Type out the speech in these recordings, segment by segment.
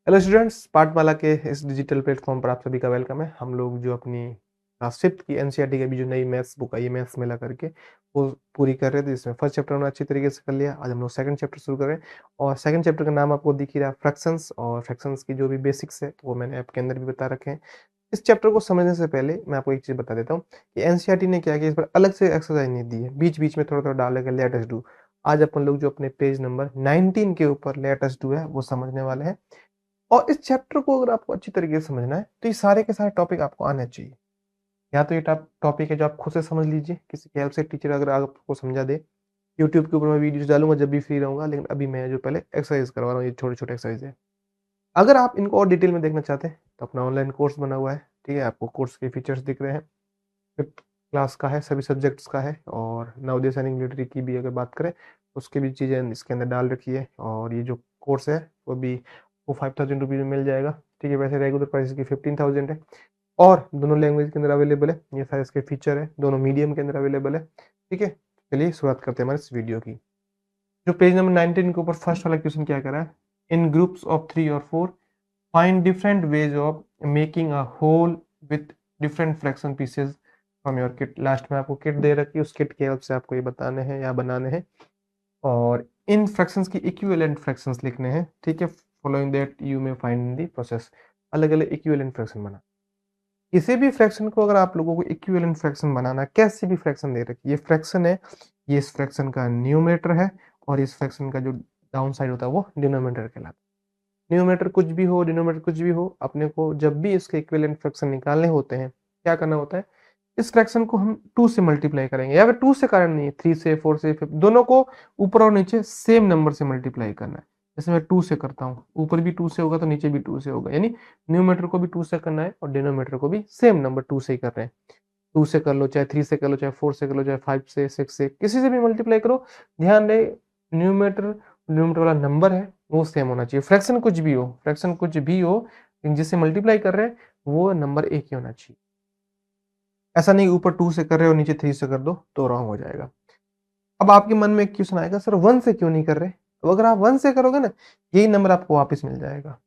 Hello students, पाठमाला के इस digital platform पर आप सभी का वेलकम है। हम लोग जो अपनी क्लास 5th की एनसीईआरटी की अभी जो नई मैथ्स बुक आई है मैथ्स मेला करके, वो पूरी कर रहे थे। इसमें फर्स्ट चैप्टर हमने अच्छी तरीके से कर लिया। आज हम लोग सेकंड चैप्टर शुरू कर रहे हैं और सेकंड चैप्टर का नाम आपको दिख ही रहा है, फ्रैक्शंस। और फ्रैक्शंस की जो भी बेसिक्स है वो मैंने ऐप के अंदर भी बता रखे हैं। इस चैप्टर को समझने से पहले मैं आपको एक चीज़ बता देता हूँ कि एनसीईआरटी ने क्या किया, इस पर अलग से एक्सरसाइज नहीं दी है, बीच-बीच में थोड़ा-थोड़ा डाला गया लेट अस डू। आज अपन लोग जो अपने पेज नंबर 19 के ऊपर लेट अस डू है वो समझने वाले हैं। और इस चैप्टर को अगर आपको अच्छी तरीके से समझना है, तो ये सारे के सारे टॉपिक आपको आने चाहिए। या तो ये टॉपिक है जो आप खुद से समझ लीजिए, किसी की हेल्प से, टीचर अगर आपको समझा दे। यूट्यूब के ऊपर मैं वीडियोज़ डालूँगा जब भी फ्री रहूँगा, लेकिन अभी मैं जो पहले एक्सरसाइज़ करवा रहा हूँ, ये छोटे-छोटे एक्सरसाइज़ है। अगर आप इनको और डिटेल में देखना चाहते हैं, तो अपना ऑनलाइन कोर्स बना हुआ है, ठीक है? आपको कोर्स के फीचर्स दिख रहे हैं। 5th क्लास का है, सभी सब्जेक्ट्स का है। और नवोदय सैनिक मिलिट्री की भी अगर बात करें, उसकी भी चीज़ें इसके अंदर डाल रखी है। और ये जो कोर्स है, वो भी वो 5000 रुपीज़ में मिल जाएगा, ठीक है? वैसे रेगुलर प्राइस इसकी 15,000 है और दोनों लैंग्वेज के अंदर अवेलेबल है। ये सारे इसके फीचर है, दोनों मीडियम के अंदर अवेलेबल है, ठीक है? चलिए शुरुआत करते हैं हमारे इस वीडियो की। जो पेज नंबर 19 के ऊपर फर्स्ट वाला क्वेश्चन क्या कह रहा है? इन ग्रुप्स ऑफ 3 और 4 find different ways of making a whole with different fraction pieces from your kit. Last में आपको किट दे रखी है, उस किट की हेल्प से आपको ये बताने हैं या बनाने हैं। और इन फ्रैक्शंस की इक्विवेलेंट फ्रैक्शंस लिखने हैं, ठीक है? Following that you may find in the process. अलग-अलग इक्विवेलेंट फ्रैक्शन बना। किसी भी फ्रैक्शन को अगर आप लोगों को इक्विवेलेंट फ्रैक्शन बनाना है, कैसी भी फ्रैक्शन दे रखी है, ये फ्रैक्शन है, ये इस फ्रैक्शन का न्यूमरेटर है और इस फ्रैक्शन का जो डाउन साइड होता है वो डिनोमिनेटर कहलाता है। न्यूमरेटर कुछ भी हो, डिनोमिनेटर कुछ भी हो, अपने को जब भी इसके इक्विवेलेंट फ्रैक्शन निकालने होते हैं, क्या करना होता है? इस फ्रैक्शन को हम 2 से मल्टीप्लाई करेंगे, या फिर 2 से कारण नहीं है, 3 से, 4 से, 5 दोनों को ऊपर और नीचे सेम नंबर से मल्टीप्लाई करना है। जैसे मैं 2 से करता हूँ, ऊपर भी 2 से होगा तो नीचे भी 2 से होगा, यानी न्यूमरेटर को भी 2 से करना है और डिनोमिनेटर को भी सेम नंबर 2 से ही कर रहे हैं। 2 से कर लो, चाहे 3 से कर लो, चाहे 4 से कर लो, चाहे 5 से, 6 से, किसी से भी मल्टीप्लाई करो। ध्यान रहे, न्यूमरेटर डिनोमिनेटर वाला नंबर है वो सेम होना चाहिए। फ्रैक्शन कुछ भी हो, फ्रैक्शन कुछ भी हो, लेकिन जिससे मल्टीप्लाई कर रहे हैं वो नंबर एक ही होना चाहिए। ऐसा नहीं ऊपर 2 से कर रहे हो नीचे 3 से कर दो तो रॉन्ग हो जाएगा। अब आपके मन में एक क्वेश्चन आएगा, सर 1 से क्यों नहीं कर रहे? तो अगर आप 1 से करोगे ना, यही नंबर आपको वापस मिल जाएगा,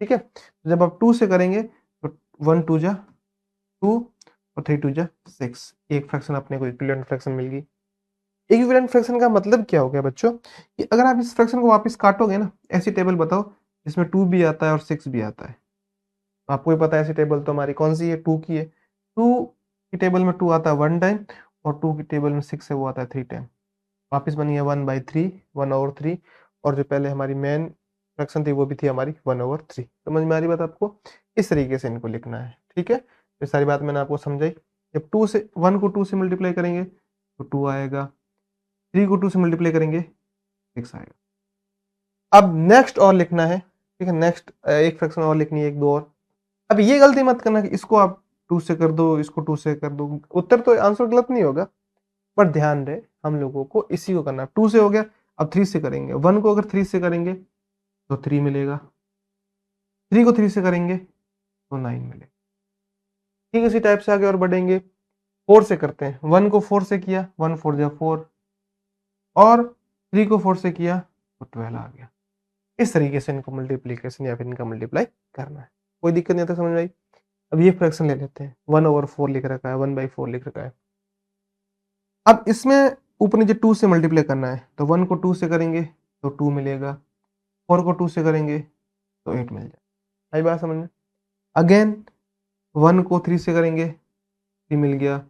ठीक है? तो जब आप 2 से करेंगे तो 1 2 जा 2 और 3 2 जा 6, एक फ्रैक्शन अपने को इक्विवेलेंट फ्रैक्शन मिल गई। इक्विवेलेंट फ्रैक्शन का मतलब क्या हो गया बच्चों, कि अगर आप इस फ्रैक्शन को वापस काटोगे ना, ऐसी टेबल बताओ जिसमें 2 भी आता है और 6 भी आता है। आपको भी पता है ऐसी टेबल तो हमारी कौन-सी है, 2 की है। 2 की टेबल में 2 आता है 1 टाइम और 2 की टेबल में 6 है वो आता है 3 टाइम। वापस बन गया 1/3, 1/3। और जो पहले हमारी मेन फ्रैक्शन थी वो भी थी हमारी 1/3। समझ में आ रही बात आपको? इस तरीके से इनको लिखना है, ठीक है? ये सारी बात मैंने आपको समझाई। जब 2 से 1 को 2 से मल्टीप्लाई करेंगे तो 2 आएगा, 3 को 2 से मल्टीप्लाई करेंगे 6 आएगा। अब नेक्स्ट और लिखना है, ठीक है? नेक्स्ट एक फ्रैक्शन और लिखनी है, 1-2 और। अब ये गलती मत करना कि इसको आप 2 से कर दो, इसको 2 से कर दो। उत्तर तो आंसर गलत नहीं होगा, पर ध्यान रहे हम लोगों को इसी को करना है। 2 से हो गया, अब 3 से करेंगे। 1 को अगर 3 से करेंगे तो 3 मिलेगा, 3 को 3 से करेंगे तो 9 मिलेगा। ठीक इसी टाइप से आगे और बढ़ेंगे। 4 से करते हैं, 1 को 4 से किया, 1 4 जा 4 और 3 को 4 से किया तो 12 आ गया। इस तरीके से इनको मल्टीप्लिकेशन या फिर इनका मल्टीप्लाई करना है। कोई दिक्कत नहीं आता, समझ में आई? अब ये फ्रैक्शन ले लेते हैं, 1/4 लिख रखा है, 1/4 लिख रखा है। अब इसमें ऊपर नीचे 2 से मल्टीप्लाई करना है, तो 1 को 2 से करेंगे तो 2 मिलेगा, 4 को 2 से करेंगे तो 8 मिल जाएगा। आई बात समझ में? अगेन 1 को 3 से करेंगे, 3 मिल गया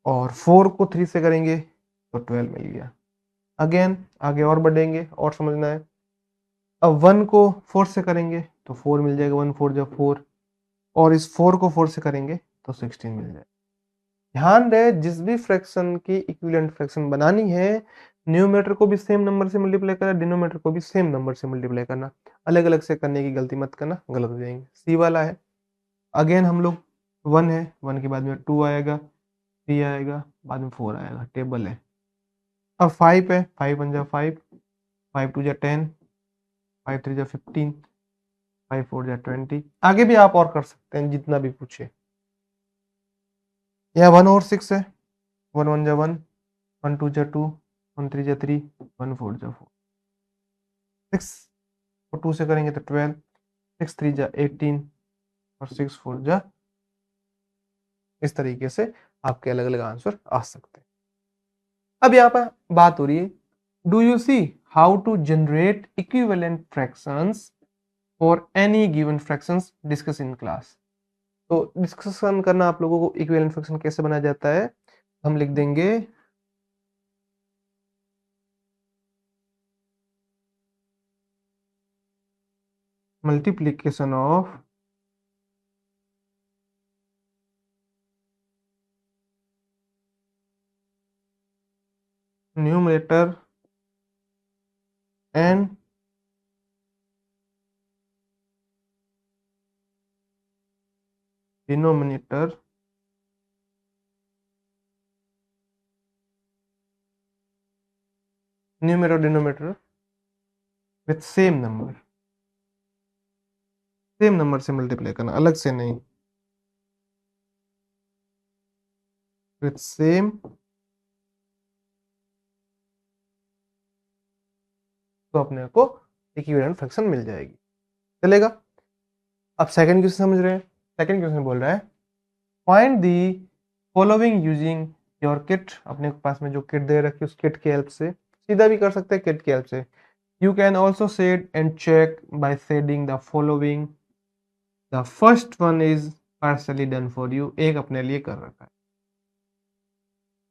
और 4 को 3 से करेंगे तो 12 मिल गया। अगेन आगे और बढ़ेंगे और समझना है। अब 1 को 4 से करेंगे तो 4 मिल जाएगा, 1 4 जा 4 और इस 4 को 4 से करेंगे तो 16 मिल जाएगा। ध्यान रहे, जिस भी फ्रैक्शन की इक्विवेलेंट फ्रैक्शन बनानी है, न्यूमरेटर को भी सेम नंबर से मल्टीप्लाई करना, डिनोमिनेटर को भी सेम नंबर से मल्टीप्लाई करना। अलग-अलग से करने की गलती मत करना, गलत हो जाएंगे। सी वाला है, अगेन हम लोग 1 है, 1 के बाद में 2 आएगा, 3 आएगा, बाद में 4 आएगा, टेबल है। अब 5 है, 5 1 जा 5, 5 2 जा 10, 5 3 जा 15, 5 4 जा 20। आगे भी आप और कर सकते हैं जितना भी पूछे। यह 1 और 6 है, 1 1 जा 1, 1 2 जा 2, 1 3 जा 3, 1 4 जा 4। 6 को 2 से करेंगे तो 12, 6 3 जा 18 और 6 4 जा, इस तरीके से आपके अलग अलग आंसर आ सकते हैं। अब यहाँ पर बात हो रही है, do you see how to generate equivalent fractions for any given fractions discuss in class. तो डिस्कशन करना आप लोगों को इक्विवेलेंट फ्रैक्शन कैसे बनाया जाता है, हम लिख देंगे multiplication of numerator and denominator numerator denominator with same number से मल्टीप्लाई करना, अलग से नहीं, विथ सेम तो अपने को इक्विवेलेंट फ्रैक्शन मिल जाएगी, चलेगा। अब सेकंड क्वेश्चन समझ रहे हैं। सेकंड क्वेश्चन बोल रहा है find the following using your kit. अपने पास में जो किट दे रखी है उस किट की हेल्प से, सीधा भी कर सकते हैं किट की हेल्प से। You can also shade and check by shading the following. The first one is partially done for you, एक अपने लिए कर रखा है।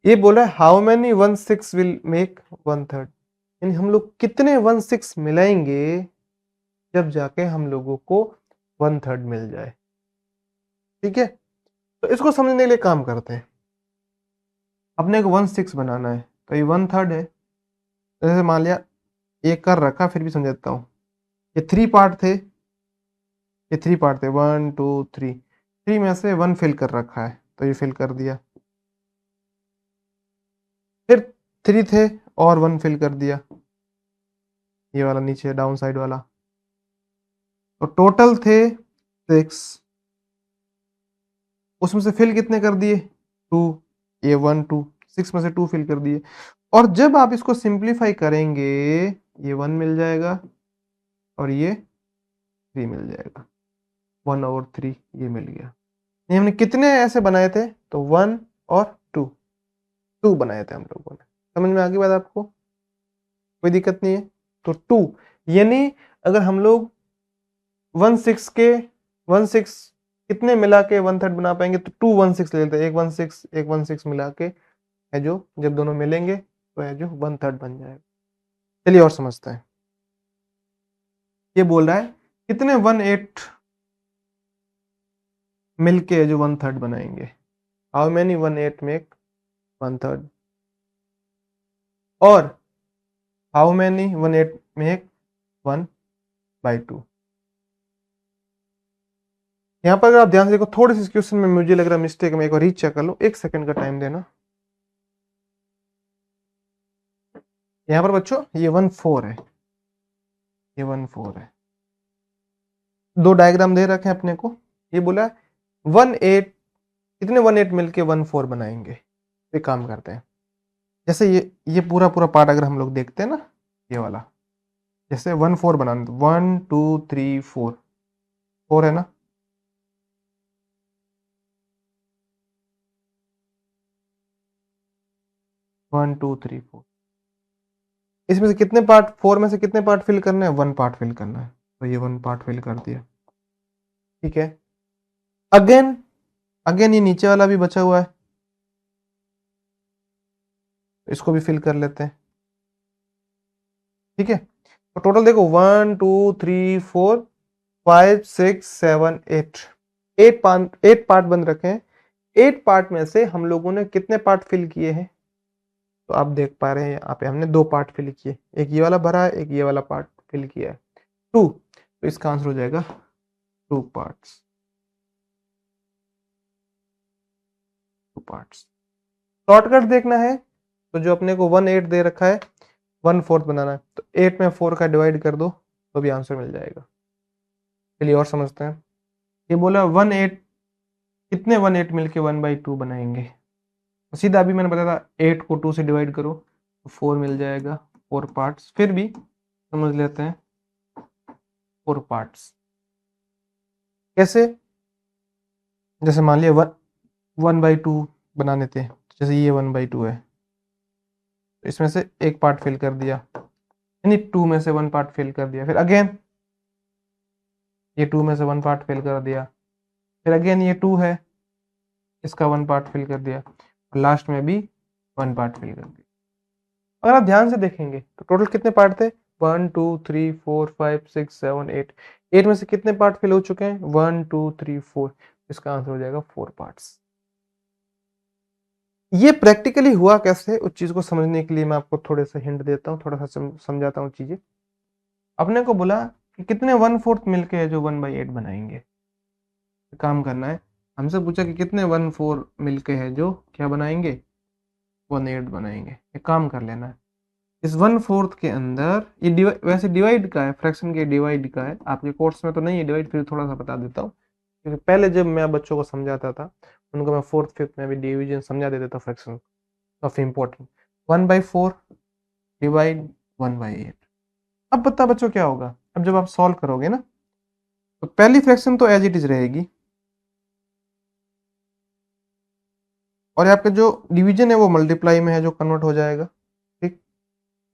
ये बोल रहा है हाउ मेनी 1/6 विल मेक 1/3, यानी हम लोग कितने 1/6 मिलाएंगे जब जाके हम लोगों को 1/3 मिल जाए। ठीक है, तो इसको समझने के लिए काम करते हैं। अपने को 1/6 बनाना है, तो ये 1/3 है। जैसे मान लिया ये कर रखा, फिर भी समझाता हूँ। ये 3 पार्ट थे, ये 3 पार्ट थे, 1 2 3। 3 में से 1 फिल कर रखा है, तो ये फिल कर दिया। फिर 3 थे और 1 फिल कर दिया, ये वाला नीचे डाउन साइड वाला। तो टोटल थे 6, उसमें से फिल कितने कर दिए 2, ये 1 2, 6 में से 2 फिल कर दिए। और जब आप इसको सिंप्लीफाई करेंगे ये 1 मिल जाएगा और ये 3 मिल जाएगा, 1/3 ये मिल गया। ये हमने कितने ऐसे बनाए थे, तो 1 और 2 बनाए थे हम लोगों ने। समझ में आ गई बात आपको, कोई दिक्कत नहीं है। तो 2 यानी अगर हम लोग 1/6 के 1/6 कितने मिला के 1/3 बना पाएंगे, तो 2 1/6 ले लेते हैं। एक 1/6 मिला के है जो, जब दोनों मिलेंगे तो है जो 1/3 बन जाएगा। चलिए और समझते हैं। ये बोल रहा है कितने 1/8 मिलके जो 1/3 बनाएंगे, हाउ मेनी 1/8 मेक 1/3, और हाउ मेनी 1/8 मेक 1/2। यहाँ पर अगर आप ध्यान से देखो, थोड़ी सी इस क्वेश्चन में मुझे लग रहा है मिस्टेक, मैं एक बार रीचेक कर लूं, 1 सेकंड का टाइम देना। यहाँ पर बच्चों ये 1/4 है, ये 1/4 है। 2 डायग्राम दे रखे हैं अपने को। ये बोला 1/8 कितने 1/8 मिलके 1/4 बनाएंगे। ये काम करते हैं, जैसे ये पूरा पूरा पार्ट अगर हम लोग देखते हैं ना, ये वाला जैसे 1/4 बनाना, 1 2 3 4, 4 है ना। वन टू थ्री फोर, इसमें से कितने पार्ट, 4 में से कितने पार्ट फिल करना है, 1 पार्ट फिल करना है, तो ये 1 पार्ट फिल कर दिया। ठीक है, अगेन अगेन ये नीचे वाला भी बचा हुआ है, इसको भी फिल कर लेते हैं। ठीक है, तो टोटल देखो 1 2 3 4 5 6 7 8, 8 पार्ट बन रखे हैं। 8 पार्ट में से हम लोगों ने कितने पार्ट फिल किए हैं, तो आप देख पा रहे हैं यहाँ पे हमने 2 पार्ट फिल किए, एक ये वाला भरा है, एक ये वाला पार्ट फिल किया है 2, तो इसका आंसर हो जाएगा 2 पार्ट्स। शॉर्टकट देखना है तो जो अपने को 1/8 दे रखा है 1/4 बनाना है, तो 8 में 4 का डिवाइड कर दो तो भी आंसर मिल जाएगा। चलिए और समझते हैं। ये बोला 1/8 कितने 1/8 मिलके 1/2 बनाएंगे, तो सीधा अभी मैंने बताया था 8 को 2 से डिवाइड करो तो 4 मिल जाएगा, 4 पार्ट्स। फिर भी समझ लेते हैं 4 पार्ट्स। कैसे? जैसे मान लिया 1/2 बनाने थे, जैसे ये 1/2 है, तो इसमें से एक पार्ट फिल कर दिया, यानी 2 में से 1 पार्ट फिल कर दिया, फिर अगेन ये 2 में से 1 पार्ट फिल कर दिया, फिर अगेन ये 2 है, इसका 1 पार्ट फिल कर दिया, और लास्ट में भी 1 पार्ट फिल कर दिया। अगर आप ध्यान से देखेंगे तो टोटल कितने पार्ट थे? 1 2 3 4 5 6 7 8। 8 में से कितने पार्ट फिल हो चुके हैं? 1 2 3 4। इसका आंसर हो जाएगा 4 पार्ट्स। ये प्रैक्टिकली हुआ कैसे, उस चीज को समझने के लिए मैं आपको थोड़े से हिंट देता हूँ, थोड़ा सा समझाता हूँ चीजें। अपने को बोला कि कितने 1/4 मिलके है जो 1/8 बनाएंगे। काम करना है, हमसे पूछा कि कितने 1/4 मिलके है जो क्या बनाएंगे? 1/8 बनाएंगे। एक काम कर लेना है, इस 1/4 के अंदर ये वैसे डिवाइड का है, फ्रैक्शन के डिवाइड का है, आपके कोर्स में तो नहीं है डिवाइड, फिर थोड़ा सा बता देता हूँ, क्योंकि पहले जब मैं बच्चों को समझाता था उनको मैं 4th 5th में भी डिवीजन समझा देता था फ्रैक्शन, काफी इंपॉर्टेंट। 1/4 डिवाइड 1/8। अब बता बच्चों क्या होगा? अब जब आप सॉल्व करोगे ना, तो पहली फ्रैक्शन तो एज इट इज रहेगी, और आपका जो डिवीजन है वो मल्टीप्लाई में है जो कन्वर्ट हो जाएगा, ठीक।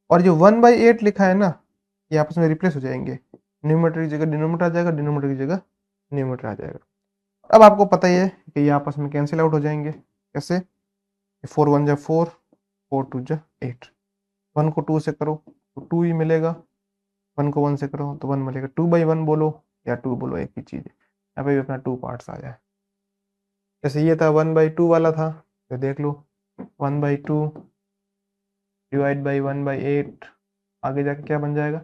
और जो 1/8 लिखा है ना, ये आपस में रिप्लेस हो जाएंगे, न्यूमरेटर की जगह डिनोमिनेटर आ जाएगा, डिनोमिनेटर की जगह न्यूमरेटर आ जाएगा। अब आपको पता ही है कि ये आपस में कैंसिल आउट हो जाएंगे। कैसे? 4 1 जा 4, 4 2 जा 8। 1 को 2 से करो तो 2 ही मिलेगा, 1 को 1 से करो तो 1 मिलेगा। 2/1 बोलो या 2 बोलो, एक ही चीज है। यहाँ पे भी अपना 2 पार्ट्स आ जाए। जैसे ये था 1/2 वाला था, तो देख लो 1/2 डिवाइड बाई 1/8, आगे जाके क्या बन जाएगा?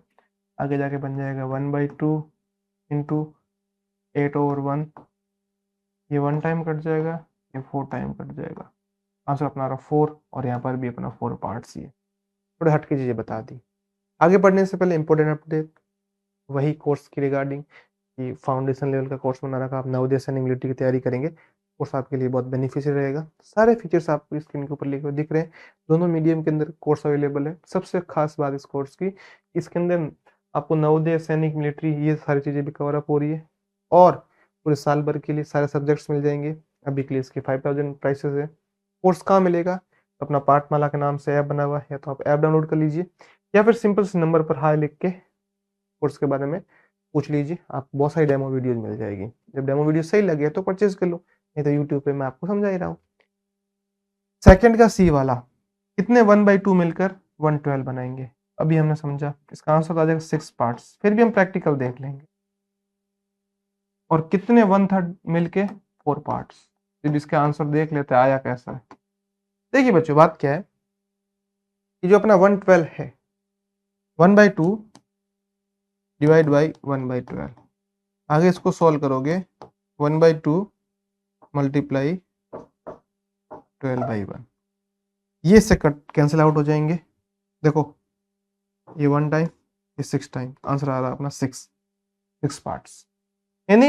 आगे जाके बन जाएगा 1/2 इंटू 8/1। ये 1 टाइम कट जाएगा, ये 4 टाइम कट जाएगा। आंसर अपना रहा 4, और यहाँ पर भी अपना 4 पार्ट्स ही है। थोड़े हट के चीज़ें बता दी। आगे बढ़ने से पहले इंपॉर्टेंट अपडेट, वही कोर्स की रिगार्डिंग कि फाउंडेशन लेवल का कोर्स बना रखा, आप नवोदय सैनिक मिलिट्री की तैयारी करेंगे, कोर्स आपके लिए बहुत बेनिफिशियल रहेगा। सारे फीचर्स आपको स्क्रीन के ऊपर लिखे हुए दिख रहे हैं, दोनों मीडियम के अंदर कोर्स अवेलेबल है। सबसे खास बात इस कोर्स की, इसके अंदर आपको नवोदय सैनिक मिलिट्री ये सारी चीज़ें भी कवर अप हो रही है, और पूरे साल भर के लिए सारे सब्जेक्ट्स मिल जाएंगे। अभी के लिए इसके 5000 प्राइसेस है। कोर्स कहाँ मिलेगा? अपना पाठमाला के नाम से ऐप बना हुआ है, तो आप ऐप डाउनलोड कर लीजिए, या फिर सिंपल से नंबर पर हाई लिख के कोर्स के बारे में पूछ लीजिए, आपको बहुत सारी डेमो वीडियोज मिल जाएगी। जब डेमो वीडियो सही लगे तो परचेज कर लो, नहीं तो यूट्यूब पे मैं आपको समझा ही रहा हूँ। सेकंड का सी वाला, कितने 1/2 मिलकर 112 बनाएंगे? अभी हमने समझा, इसका आंसर आ जाएगा 6 पार्ट्स, फिर भी हम प्रैक्टिकल देख लेंगे। और कितने 1/3 मिलके 4 पार्ट्स, जब इसका आंसर देख लेते हैं आया कैसा है। देखिए बच्चों, बात क्या है कि जो अपना 112 है, 1/2 डिवाइड बाई 1/12, आगे इसको सॉल्व करोगे 1/2 मल्टीप्लाई 12/1, ये से कट कैंसिल आउट हो जाएंगे। देखो ये 1 टाइम, ये 6 टाइम, आंसर आ रहा है अपना 6 पार्ट्स। यानी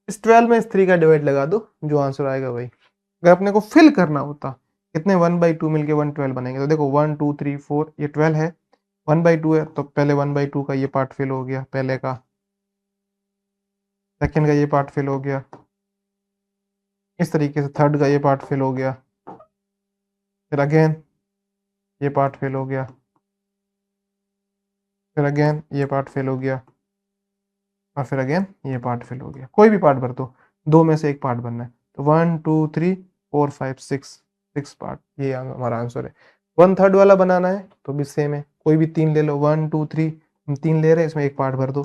इस 12 में इस 3 का डिवाइड लगा दो, जो आंसर आएगा वही। अगर अपने को फिल करना होता कितने 1/2 मिलके 112 बनेंगे, तो देखो 1 2 3 4, ये 12 है, 1/2 है, तो पहले 1/2 का ये पार्ट फिल हो गया, पहले का। सेकंड का ये पार्ट फिल हो गया, इस तरीके से थर्ड का ये पार्ट फिल हो गया, फिर अगेन ये पार्ट फेल हो गया, फिर अगेन ये पार्ट फेल हो गया, और फिर अगेन ये पार्ट फेल हो गया। कोई भी पार्ट भर दो, 2 में से एक पार्ट भरना है, तो 1 2 3 4 5 6 पार्ट, ये हमारा आंसर है। 1/3 वाला बनाना है तो भी सेम है, कोई भी 3 ले लो, 1 2 3, हम 3 ले रहे हैं, इसमें एक पार्ट भर दो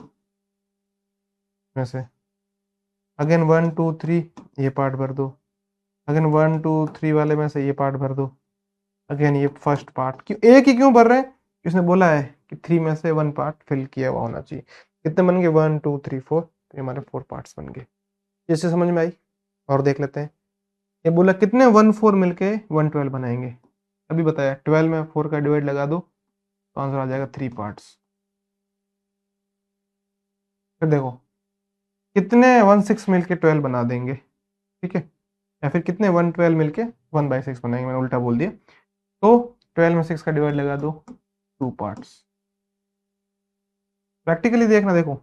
में से। अगेन 1 2 3, ये पार्ट भर दो। अगेन 1 2 3 वाले में से ये पार्ट भर दो। अगेन ये फर्स्ट पार्ट, क्यों एक ही क्यों भर रहे हैं? इसने बोला है कि 3 में से 1 पार्ट फिल किया हुआ होना चाहिए। कितने बन गए? 1 2 3 4, तो ये हमारे 4 पार्ट्स बन गए। जैसे समझ में आई? और देख लेते हैं, ये बोला कितने 1/4 मिलके 112 बनाएंगे। अभी बताया 12 में 4 का डिवाइड लगा दो, तो आंसर आ जाएगा 3 पार्ट्स। फिर देखो कितने 16 मिलके 12 बना देंगे, ठीक है, या फिर कितने 112 मिलके 1/6 बनाएंगे, मैंने उल्टा बोल दिया। तो 12 में 6 का डिवाइड लगा दो, 2 पार्ट्स। प्रैक्टिकली देखना, देखो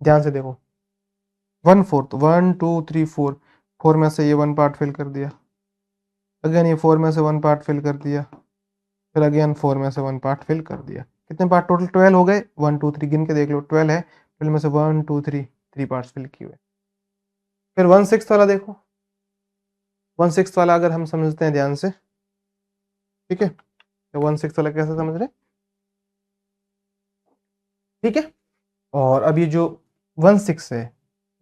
ध्यान से देखो, 1/4 1 2 3 4 4 में से ये 1 पार्ट फिल कर दिया, अगेन ये 4 में से 1 पार्ट फिल कर दिया, फिर अगेन 4 में से 1 पार्ट फिल कर दिया। कितने पार्ट टोटल? 12 हो गए। 1 2 3 गिन के देख लो, 12 है। 12 में से 1 2 3 3 पार्ट्स फिल किए हुए। फिर 1/6 वाला देखो, 1/6 वाला अगर हम समझते हैं ध्यान से, ठीक है, तो 1/6 वाला कैसे समझ रहे हैं? ठीक है, और अब ये जो 1/6 है,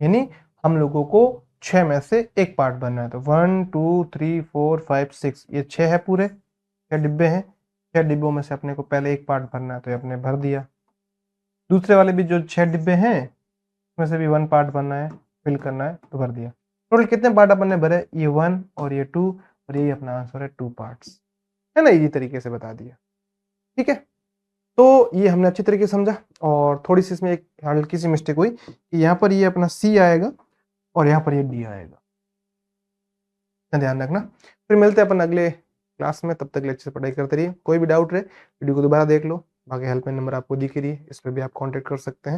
यानी हम लोगों को 6 में से एक पार्ट भरना है, तो 1 2 3 4 5 6 ये 6 है पूरे, 6 डिब्बे हैं। 6 डिब्बों में से अपने को पहले एक पार्ट भरना है, तो ये अपने भर दिया। दूसरे वाले भी जो 6 डिब्बे हैं उसमें से भी 1 पार्ट भरना है, फिल करना है, तो भर दिया। टोटल कितने पार्ट अपन ने भरे? ये 1 और ये 2, और ये अपना आंसर है 2 पार्ट्स, है ना, इजी तरीके से बता दिया। ठीक है, तो ये हमने अच्छी तरीके से समझा। और थोड़ी सी इसमें एक हल्की सी मिस्टेक हुई कि यहाँ पर ये अपना सी आएगा और यहाँ पर ये डी आएगा, इतना ध्यान रखना। फिर मिलते हैं अपन अगले क्लास में, तब तक के लिए अच्छे से पढ़ाई करते रहिए। कोई भी डाउट रहे वीडियो को दोबारा देख लो, बाकी हेल्पलाइन नंबर आपको दिख ही रही है, इस पर भी आप कांटेक्ट कर सकते हैं।